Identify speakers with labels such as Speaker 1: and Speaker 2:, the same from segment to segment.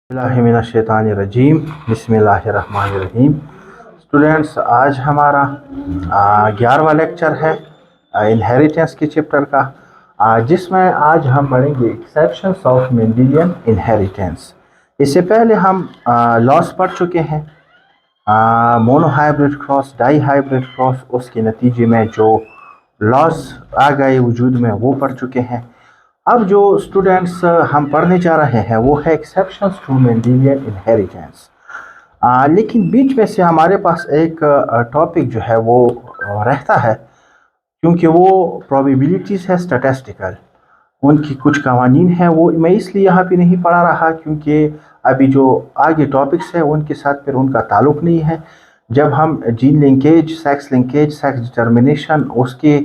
Speaker 1: बिस्मिल्लाहिर्रहमानिर्रहीम बिस्मिल्लाहिर्रहमानिर्रहीम। स्टूडेंट्स, आज हमारा 11वां लेक्चर है इनहेरिटेंस के चैप्टर का, जिसमें आज हम पढ़ेंगे एक्सेप्शंस ऑफ मेंडेलियन इनहेरिटेंस। इससे पहले हम लॉस पढ़ चुके हैं, monohybrid cross, dihybrid cross, उसके नतीजे में जो लॉस आ गए वजूद में वो पढ़ चुके हैं। अब जो स्टूडेंट्स हम पढ़ने जा रहे हैं वो है एक्सेप्शंस टू मेंडेलियन इनहेरिटेंस। लेकिन बीच में से हमारे पास एक टॉपिक जो है वो रहता है, क्योंकि वो प्रोबेबिलिटीज़ है, स्टैटिस्टिकल, उनकी कुछ कवानीन हैं, वो मैं इसलिए यहाँ पे नहीं पढ़ा रहा क्योंकि अभी जो आगे टॉपिक्स है उनके साथ फिर उनका ताल्लुक़ नहीं है। जब हम जीन लिंकेज, सेक्स डिटर्मिनेशन, उसके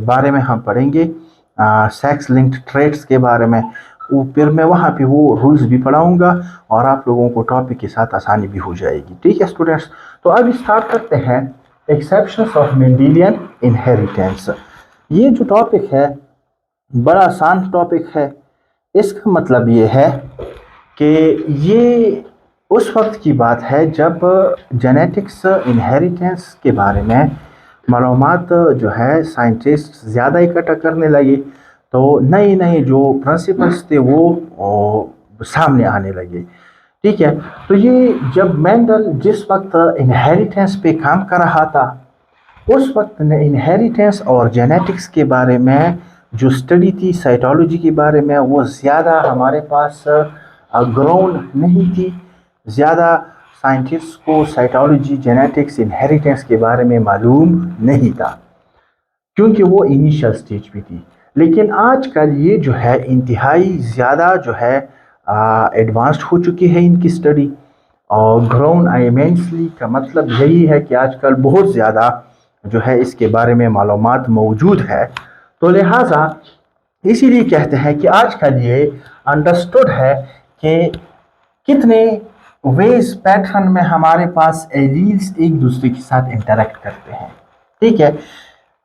Speaker 1: बारे में हम पढ़ेंगे, सेक्स लिंक्ड ट्रेट्स के बारे में, फिर मैं वहाँ पे वो रूल्स भी पढ़ाऊँगा और आप लोगों को टॉपिक के साथ आसानी भी हो जाएगी। ठीक है स्टूडेंट्स, तो अब स्टार्ट करते हैं एक्सेप्शंस ऑफ मेंडेलियन इनहेरिटेंस। ये जो टॉपिक है बड़ा आसान टॉपिक है। इसका मतलब ये है कि ये उस वक्त की बात है जब जेनेटिक्स इनहेरिटेंस के बारे में मालूमात जो है साइंटिस्ट ज़्यादा इकट्ठा करने लगे, तो नए नए जो प्रिंसिपल्स थे वो सामने आने लगे। ठीक है, तो ये जब मेंडल जिस वक्त इनहेरिटेंस पे काम कर रहा था, उस वक्त ने इनहेरिटेंस और जेनेटिक्स के बारे में जो स्टडी थी, साइटोलॉजी के बारे में, वो ज़्यादा हमारे पास ग्राउंड नहीं थी। ज़्यादा साइंटिस्ट को साइटोलॉजी, जेनेटिक्स, इनहेरिटेंस के बारे में मालूम नहीं था, क्योंकि वो इनिशियल स्टेज पे थी। लेकिन आजकल ये जो है इंतहाई ज़्यादा जो है एडवांस्ड हो चुकी है इनकी स्टडी, और ग्राउंड इमेंसली का मतलब यही है कि आजकल बहुत ज़्यादा जो है इसके बारे में मालूमात मौजूद है। तो लिहाजा इसीलिए कहते हैं कि आजकल ये अंडरस्टूड है कि कितने वेज पैटर्न में हमारे पास एलील्स एक दूसरे के साथ इंटरेक्ट करते हैं। ठीक है,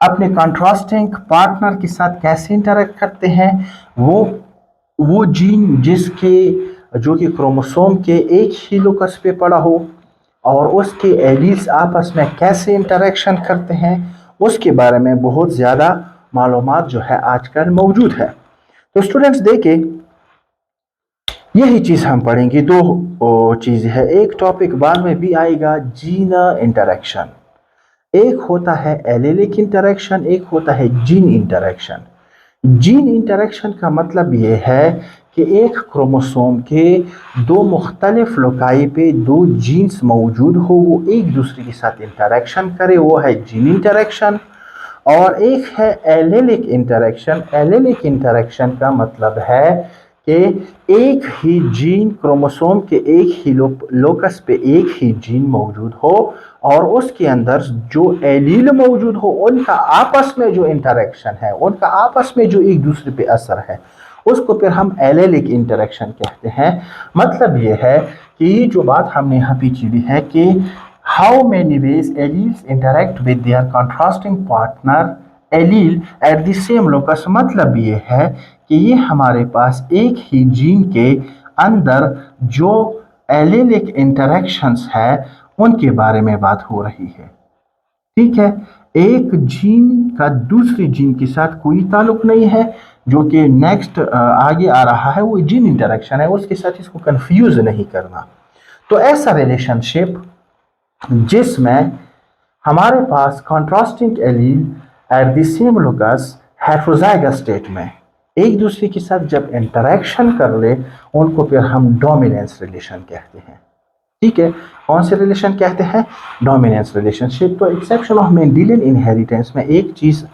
Speaker 1: अपने कंट्रास्टिंग पार्टनर के साथ कैसे इंटरेक्ट करते हैं, वो जीन जिसके जो कि क्रोमोसोम के एक ही लोकस पे पड़ा हो और उसके एलील्स आपस में कैसे इंटरेक्शन करते हैं, उसके बारे में बहुत ज़्यादा मालूमात जो है आजकल मौजूद है। तो स्टूडेंट्स देखिए, यही चीज़ हम पढ़ेंगे। दो चीज़ें हैं, एक टॉपिक बाद में भी आएगा, जीन इंटरेक्शन। एक होता है एलेलिक इंटरेक्शन, एक होता है जीन इंटरेक्शन। जीन इंटरेक्शन का मतलब ये है कि एक क्रोमोसोम के दो मुख्तलिफ लोकाई पे दो जीन्स मौजूद हो, वो एक दूसरे के साथ इंटरेक्शन करे, वो है जीन इंटरेक्शन। और एक है एलेलिक इंटरेक्शन। एलेलिक इंटरेक्शन का मतलब है कि एक ही जीन, क्रोमोसोम के एक ही लोकस पे एक ही जीन मौजूद हो और उसके अंदर जो एलील मौजूद हो, उनका आपस में जो इंटरेक्शन है, उनका आपस में जो एक दूसरे पे असर है, उसको फिर हम एलेलिक इंटरेक्शन कहते हैं। मतलब ये है कि ये जो बात हमने यहाँ पे चीड़ी है कि how many ways alleles interact with their contrasting partner allele at the same locus. मतलब ये है कि ये हमारे पास एक ही जीन के अंदर जो एलेलिक इंटरेक्शंस है उनके बारे में बात हो रही है। ठीक है, एक जीन का दूसरे जीन के साथ कोई ताल्लुक नहीं है, जो कि नेक्स्ट आगे आ रहा है वो जीन इंटरेक्शन है, उसके साथ इसको कंफ्यूज नहीं करना। तो ऐसा रिलेशनशिप जिसमें हमारे पास contrasting allele at the same locus heterozygous state में एक दूसरे के साथ जब इंटरेक्शन कर ले, उनको फिर हम डोमिनेंस रिलेशन कहते हैं। ठीक है, कौन से रिलेशन कहते हैं? Dominance relationship. तो एक्सेप्शन ऑफ मेंडेलियन इनहेरिटेंस में एक चीज़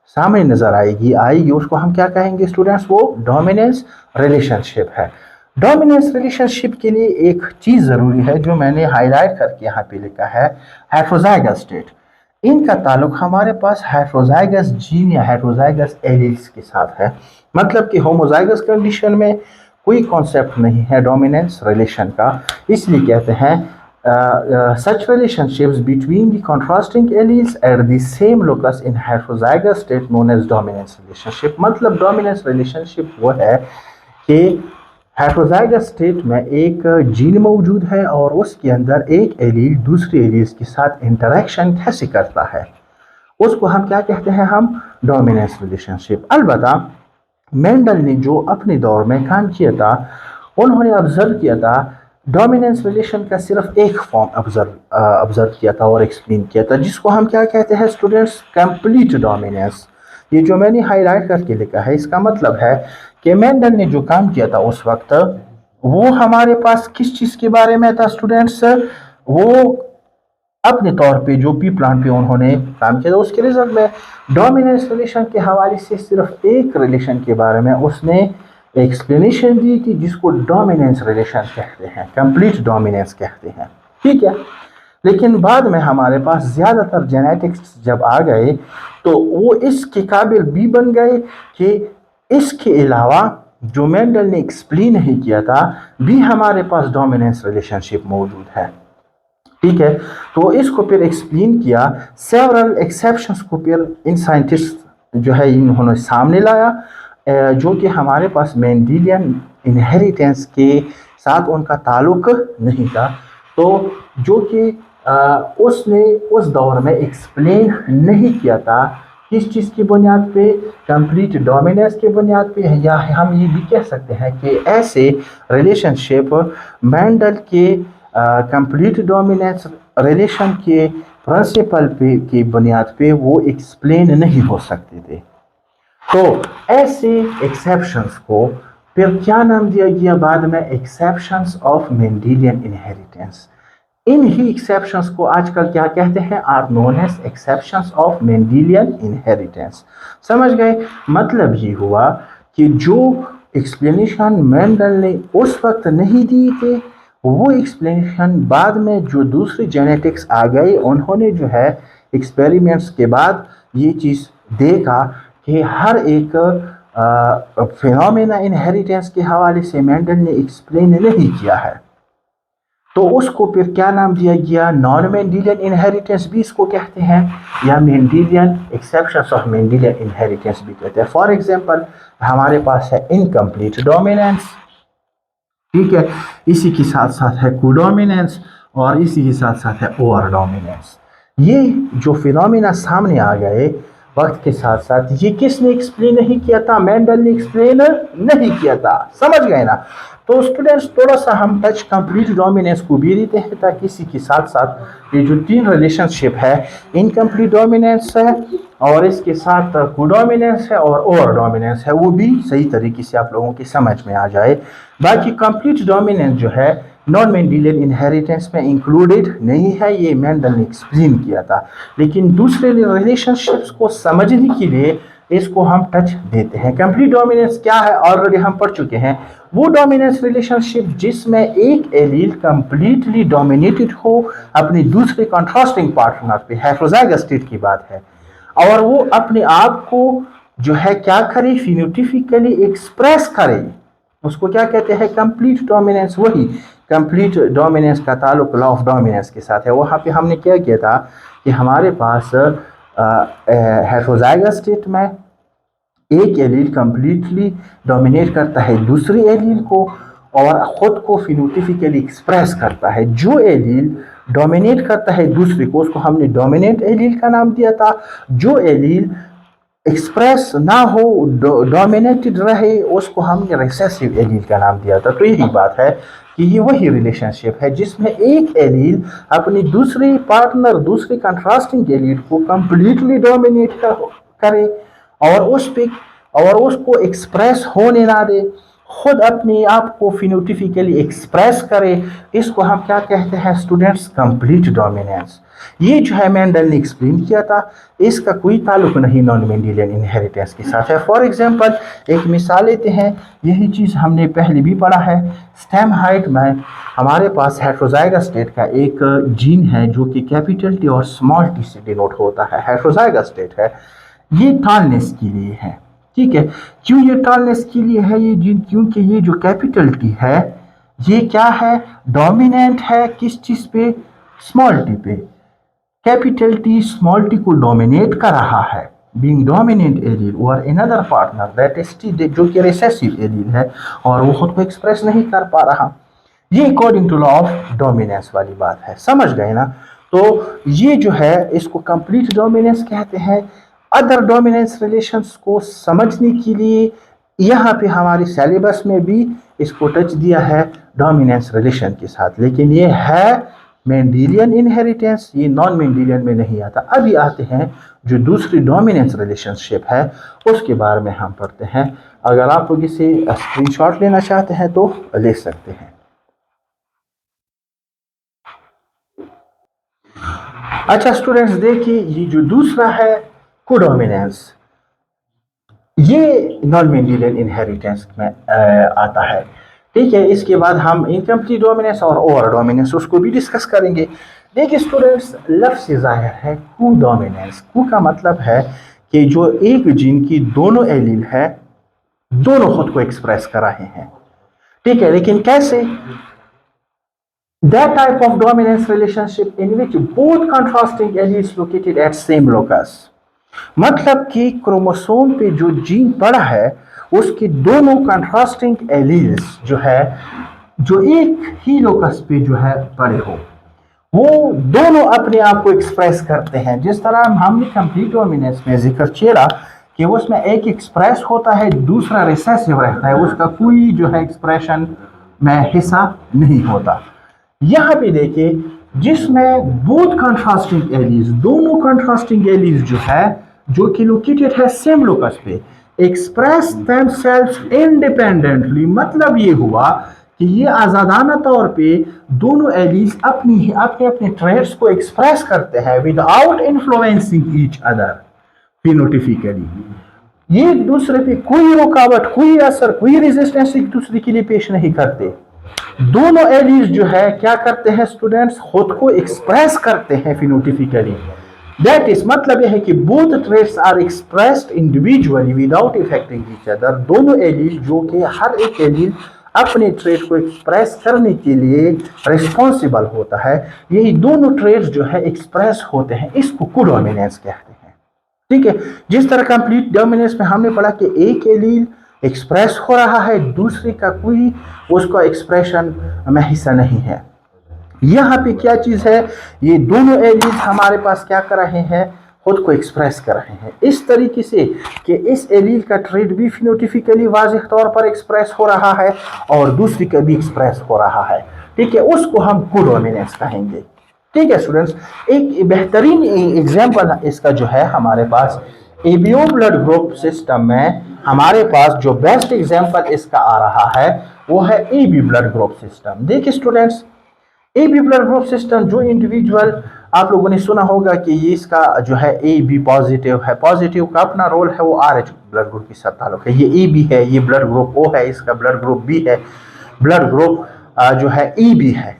Speaker 1: सामने नजर आएगी, उसको हम क्या कहेंगे स्टूडेंट्स? वो डोमिनेंस रिलेशनशिप है। डोमिनेंस रिलेशनशिप के लिए एक चीज़ ज़रूरी है जो मैंने हाईलाइट करके यहाँ पे लिखा है, हेटेरोजाइगस स्टेट। इनका ताल्लुक हमारे पास हेटेरोजाइगस जीन या हेटेरोजाइगस एलील्स के साथ है। मतलब कि होमोजाइगस कंडीशन में कोई कॉन्सेप्ट नहीं है डोमिनेंस रिलेशन का। इसलिए कहते हैं such relationships between the contrasting alleles at the same locus in heterozygous state known as dominance relationship. मतलब डोमिनेंस रिलेशनशिप वो है कि हेट्रोजाइगस स्टेट में एक जीन मौजूद है और उसके अंदर एक एलील दूसरे एलील्स के साथ इंटरेक्शन कैसे करता है, उसको हम क्या कहते हैं, हम डोमिनेंस रिलेशनशिप। अलबत्ता मेंडल ने जो अपने दौर में काम किया था, उन्होंने ऑब्जर्व किया था डोमिनेंस रिलेशन का सिर्फ एक फॉर्म ऑब्जर्व किया था और एक्सप्लेन किया था, जिसको हम क्या कहते हैं स्टूडेंट्स, कंप्लीट डोमिनेंस। ये जो मैंने हाईलाइट करके लिखा है, इसका मतलब है कि मेंडल ने जो काम किया था उस वक्त, वो हमारे पास किस चीज़ के बारे में था स्टूडेंट्स, वो अपने तौर पे जो पी प्लांट पे उन्होंने काम किया था, उसके रिजल्ट में डोमिनेंस रिलेशन के हवाले से सिर्फ एक रिलेशन के बारे में उसने एक्सप्लेनेशन दी थी, जिसको डोमिनेंस रिलेशन कहते हैं, कंप्लीट डोमिनेंस कहते हैं। ठीक है, लेकिन बाद में हमारे पास ज़्यादातर जेनेटिक्स जब आ गए तो वो इसके काबिल भी बन गए कि इसके अलावा जो मेंडल ने एक्सप्लेन नहीं किया था भी हमारे पास डोमिनेंस रिलेशनशिप मौजूद है। ठीक है, तो इसको फिर एक्सप्लेन किया, सेवरल एक्सेप्शंस को फिर इन साइंटिस्ट जो है इन्होंने सामने लाया, जो कि हमारे पास मेंडेलियन इनहेरिटेंस के साथ उनका ताल्लुक नहीं था, तो जो कि उसने उस दौर में एक्सप्लेन नहीं किया था, किस चीज़ की बुनियाद पे, कंप्लीट डोमिनेंस की बुनियाद पे, या हम ये भी कह सकते हैं कि ऐसे रिलेशनशिप मेंडल के कंप्लीट डोमिनेंस रिलेशन के प्रिंसिपल पे की बुनियाद पे वो एक्सप्लेन नहीं हो सकते थे। तो ऐसे एक्सेप्शंस को फिर क्या नाम दिया गया बाद में, एक्सेप्शंस ऑफ मेंडेलियन इनहेरिटेंस। इन ही एक्सेप्शंस को आजकल क्या कहते हैं, are known as exceptions of Mendelian inheritance. समझ गए, मतलब ये हुआ कि जो एक्सप्लेनेशन मेंडल ने उस वक्त नहीं दी थे, वो एक्सप्लेनेशन बाद में जो दूसरे जेनेटिक्स आ गए, उन्होंने जो है एक्सपेरिमेंट्स के बाद ये चीज़ देखा कि हर एक फिनोमेना इनहेरिटेंस के हवाले से मेंडल ने एक्सप्लेन नहीं किया है, तो उसको फिर क्या नाम दिया गया, नॉन मेंडेलियन इनहेरिटेंस भी इसको कहते हैं, या Mendelian exceptions of Mendelian inheritance भी कहते हैं। फॉर एग्जांपल हमारे पास है इनकम्प्लीट डोमिनेंस, ठीक है, इसी के साथ साथ है कोडोमिनेंस और इसी के साथ साथ है ओवर डोमिनेंस। ये जो फिनोमेना सामने आ गए वक्त के साथ साथ, ये किसने एक्सप्लेन नहीं किया था, मेंडल ने एक्सप्लेन नहीं किया था। समझ गए ना। तो स्टूडेंट्स थोड़ा सा हम टच कंप्लीट डोमिनेंस को भी देते हैं, ताकि इसी के साथ साथ ये जो तीन रिलेशनशिप है, इनकम्प्लीट डोमिनेंस है और इसके साथ कोडोमिनेंस है और ओवर डोमिनेंस है, वो भी सही तरीके से आप लोगों की समझ में आ जाए। बाकी कंप्लीट डोमिनेंस जो है नॉन मेंडेलियन इनहेरिटेंस में इंक्लूडेड नहीं है, ये मेंडल ने एक्सप्लेन किया था, लेकिन दूसरे रिलेशनशिप्स को समझने के लिए इसको हम टच देते हैं। कंप्लीट डोमिनेंस क्या है ऑलरेडी हम पढ़ चुके हैं, वो डोमिनेंस रिलेशनशिप जिसमें एक एलील कंप्लीटली डोमिनेटेड हो अपनी दूसरे कॉन्ट्रास्टिंग पार्टनर पे, हेटेरोजाइगस स्टेट की बात है, और वो अपने आप को जो है क्या करे, फिनोटिपिकली एक्सप्रेस करे, उसको क्या कहते हैं, कंप्लीट डोमिनेंस। वही कंप्लीट डोमिनेंस का ताल्लुक लॉ ऑफ डोमिनेंस के साथ है। वहाँ पे हमने क्या किया था कि हमारे पास हेटेरोजाइगस स्टेट में एक एलील कंप्लीटली डोमिनेट करता है दूसरी एलील को और ख़ुद को फिनोटिपिकली एक्सप्रेस करता है। जो एलील डोमिनेट करता है दूसरे को, उसको हमने डोमिनेंट एलील का नाम दिया था। जो एलील एक्सप्रेस ना हो, डोमिनेटेड रहे, उसको हमने रिसेसिव एलील का नाम दिया था। तो यही बात है कि ये वही रिलेशनशिप है जिसमें एक एलील अपनी दूसरी पार्टनर, दूसरी कंट्रास्टिंग एलील को कंप्लीटली डोमिनेट करे और उसको एक्सप्रेस होने ना दे, खुद अपने आप को फिनोटिपिकली एक्सप्रेस करे। इसको हम क्या कहते हैं स्टूडेंट्स, कंप्लीट डोमिनेंस। ये जो है मेंडल ने एक्सप्लेन किया था, इसका कोई ताल्लुक नहीं नॉन मेंडेलियन इनहेरिटेंस के साथ है। फॉर एग्जांपल एक मिसाल लेते हैं, यही चीज़ हमने पहले भी पढ़ा है। स्टेम हाइट में हमारे पास हेटेरोजाइगस स्टेट का एक जीन है जो कि कैपिटल टी और स्मॉल टी से डिनोट होता है, हेटेरोजाइगस स्टेट है। ये टॉलनेस के लिए है, ठीक है। क्यों ये टॉलनेस के लिए है ये जीन, क्योंकि ये जो कैपिटल टी है ये क्या है, डोमिनेंट है किस चीज़ पे, स्मॉल टी पे। कैपिटल टी स्मॉल टी को डोमिनेट कर रहा है, being dominant एलील और another partner that is T जो कि recessive एलील है और वो खुद को एक्सप्रेस नहीं कर पा रहा। ये according to law of dominance वाली बात है, समझ गए ना। तो ये जो है इसको कंप्लीट डोमिनेंस कहते हैं। अदर डोमिनेंस रिलेशंस को समझने के लिए यहाँ पे हमारे सिलेबस में भी इसको टच दिया है डोमिनेंस रिलेशन के साथ, लेकिन ये है मेंडेलियन इनहेरिटेंस, ये नॉन मेंडेलियन में नहीं आता। अभी आते हैं जो दूसरी डोमिनेंस रिलेशनशिप है उसके बारे में हम पढ़ते हैं। अगर आप लोग इसे स्क्रीनशॉट लेना चाहते हैं तो ले सकते हैं। अच्छा स्टूडेंट्स देखिए, ये जो दूसरा है कोडोमिनेंस, ये नॉन मेंडेलियन इनहेरिटेंस में आता है। ठीक है, इसके बाद हम इनकम्प्लीट डोमिनेंस और ओवर डोमिनेंस उसको भी डिस्कस करेंगे। देखिए स्टूडेंट्स, लफ्ज़ से ज़ाहिर है को डोमिनेंस। को का मतलब है कि जो एक जीन की दोनों एलील है दोनों खुद को एक्सप्रेस कर रहे हैं। ठीक है, लेकिन कैसे? That type of dominance relationship in which both contrasting alleles located at same locus, मतलब कि क्रोमोसोम पे जो जीन पड़ा है उसके दोनों कंट्रास्टिंग एलील्स जो है जो एक ही लोकस पे जो है पड़े हो, वो दोनों अपने आप को एक्सप्रेस करते हैं। जिस तरह हमने कंप्लीट डोमिनेंस में जिक्र किया कि उसमें एक एक्सप्रेस होता है दूसरा रिसेसिव रहता है, उसका कोई जो है एक्सप्रेशन में हिस्सा नहीं होता। यहाँ पे देखिए जिसमें बोथ कंट्रास्टिंग एलीज, दोनों कंट्रास्टिंग एलीज जो है जो कि लोकेटेड है सेम लोकस पे, एक्सप्रेस देमसेल्व्स इंडिपेंडेंटली, मतलब ये हुआ कि ये आजादाना तौर पे दोनों एलीज अपने अपने ट्रेट्स को एक्सप्रेस करते हैं विदाउट इन्फ्लुएंसिंग ईच अदर फिनोटिफिकली। ये एक दूसरे पे कोई रुकावट, कोई असर, कोई रेजिस्टेंस एक दूसरे के लिए पेश नहीं करते। दोनों एलीज जो है क्या करते हैं स्टूडेंट्स, खुद को एक्सप्रेस करते हैं फिनोटिफिकली। दैट इज मतलब यह है कि both traits are expressed individually without effecting each other. दोनों एलील जो कि हर एक एलील अपने ट्रेट को एक्सप्रेस करने के लिए रिस्पॉन्सिबल होता है, यही दोनों ट्रेट्स जो है एक्सप्रेस होते हैं, इसको कोडोमिनेंस कहते हैं। ठीक है, जिस तरह कंप्लीट डोमिनेंस में हमने पढ़ा कि एक एलील एक्सप्रेस हो रहा है, दूसरे का कोई उसका एक्सप्रेशन में हिस्सा नहीं है। यहाँ पे क्या चीज है, ये दोनों एलील हमारे पास क्या कर रहे हैं, खुद को एक्सप्रेस कर रहे हैं इस तरीके से कि इस एलील का ट्रेट भी फिनोटिफिकली वाज़ेह तौर पर एक्सप्रेस हो रहा है और दूसरी का भी एक्सप्रेस हो रहा है। ठीक है, उसको हम कोडोमिनेंस कहेंगे। ठीक है स्टूडेंट्स, एक बेहतरीन एग्जाम्पल इसका जो है हमारे पास एबीओ ब्लड ग्रुप सिस्टम में हमारे पास जो बेस्ट एग्जाम्पल इसका आ रहा है वो है एबी ब्लड ग्रुप सिस्टम। देखिए students, AB blood group system जो इंडिविजुअल आप लोगों ने सुना होगा कि ये इसका जो है ए बी पॉजिटिव है, पॉजिटिव का अपना रोल है, वो RH ब्लड ग्रुप के साथ ताल्लुक है। ये ए बी है, ये ब्लड ग्रुप O है, इसका ब्लड ग्रुप B है, ब्लड ग्रुप जो है EB है।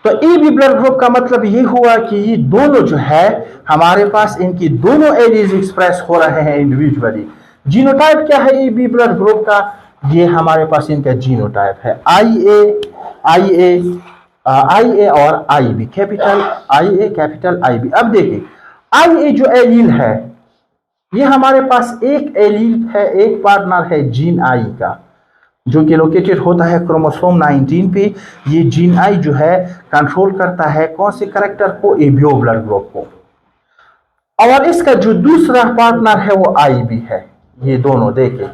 Speaker 1: तो EB ब्लड ग्रुप का मतलब ये हुआ कि ये दोनों जो है हमारे पास इनकी दोनों एलीज एक्सप्रेस हो रहे हैं इंडिविजुअली। जीनोटाइप क्या है EB ब्लड ग्रुप का, ये हमारे पास इनका जीनोटाइप है IA और IB, capital IA capital IB। अब देखिए IA जो एलील है ये हमारे पास एक एलील है, एक पार्टनर है जीन I का जो कि लोकेटेड होता है क्रोमोसोम 19 पे। ये जीन I जो है कंट्रोल करता है कौन से कैरेक्टर को, एबीओ ब्लड ग्रुप को। और इसका जो दूसरा पार्टनर है वो IB है। ये दोनों देखिए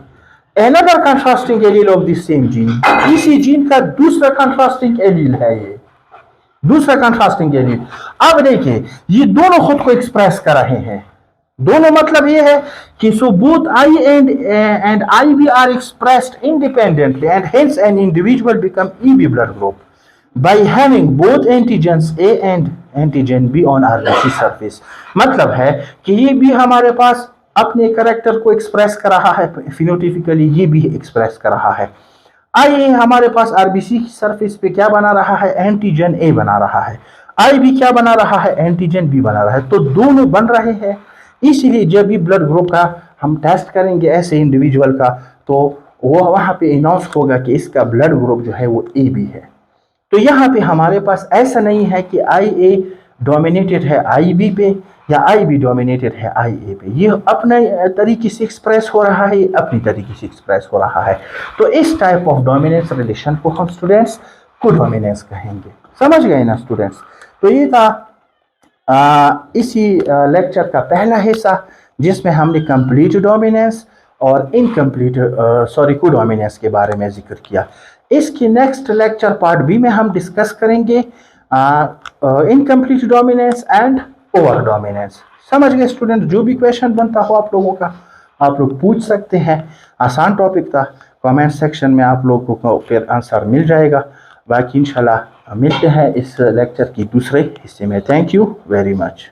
Speaker 1: another contrasting allele of the same gene, इसी जीन का दूसरा कंट्रास्टिंग एलील है, ये दूसरा कंट्रास्टिंग एलील। अब देखिए ये दोनों खुद को एक्सप्रेस कर रहे हैं, दोनों मतलब ये है कि so both I and IB are expressed independently and hence an individual become EB blood group by having both antigens A and antigen B on RBC surface। मतलब है कि ये भी हमारे पास अपने कैरेक्टर को एक्सप्रेस कर रहा है फिनोटिफिकली, ये भी एक्सप्रेस कर रहा है। आई हमारे पास आरबीसी की सरफेस पे क्या बना रहा है, एंटीजन ए बना रहा है। आई भी क्या बना रहा है, एंटीजन बी बना रहा है। तो दोनों बन रहे हैं, इसीलिए जब भी ब्लड ग्रुप का हम टेस्ट करेंगे ऐसे इंडिविजुअल का तो वो वहाँ पे अनाउंस होगा कि इसका ब्लड ग्रुप जो है वो ए बी है। तो यहाँ पे हमारे पास ऐसा नहीं है कि आई ए डोमिनेटेड है आई बी पे या आई भी डोमिनेटेड है आई ए पे, ये अपने तरीके से एक्सप्रेस हो रहा है, अपनी तरीके से एक्सप्रेस हो रहा है। तो इस टाइप ऑफ डोमिनेंस रिलेशन को हम स्टूडेंट्स को डोमिनेंस कहेंगे। समझ गए ना स्टूडेंट्स? तो ये था इसी लेक्चर का पहला हिस्सा, जिसमें हमने कंप्लीट डोमिनेंस और इनकम्प्लीट को डोमिनेंस के बारे में जिक्र किया। इसकी नेक्स्ट लेक्चर पार्ट बी में हम डिस्कस करेंगे incomplete dominance and over dominance. समझ गए स्टूडेंट? जो भी क्वेश्चन बनता हो आप लोगों का, आप लोग पूछ सकते हैं। आसान टॉपिक था, कमेंट सेक्शन में आप लोगों को फिर आंसर मिल जाएगा। बाकी इंशाल्लाह मिलते हैं इस लेक्चर की दूसरे हिस्से में। Thank you very much.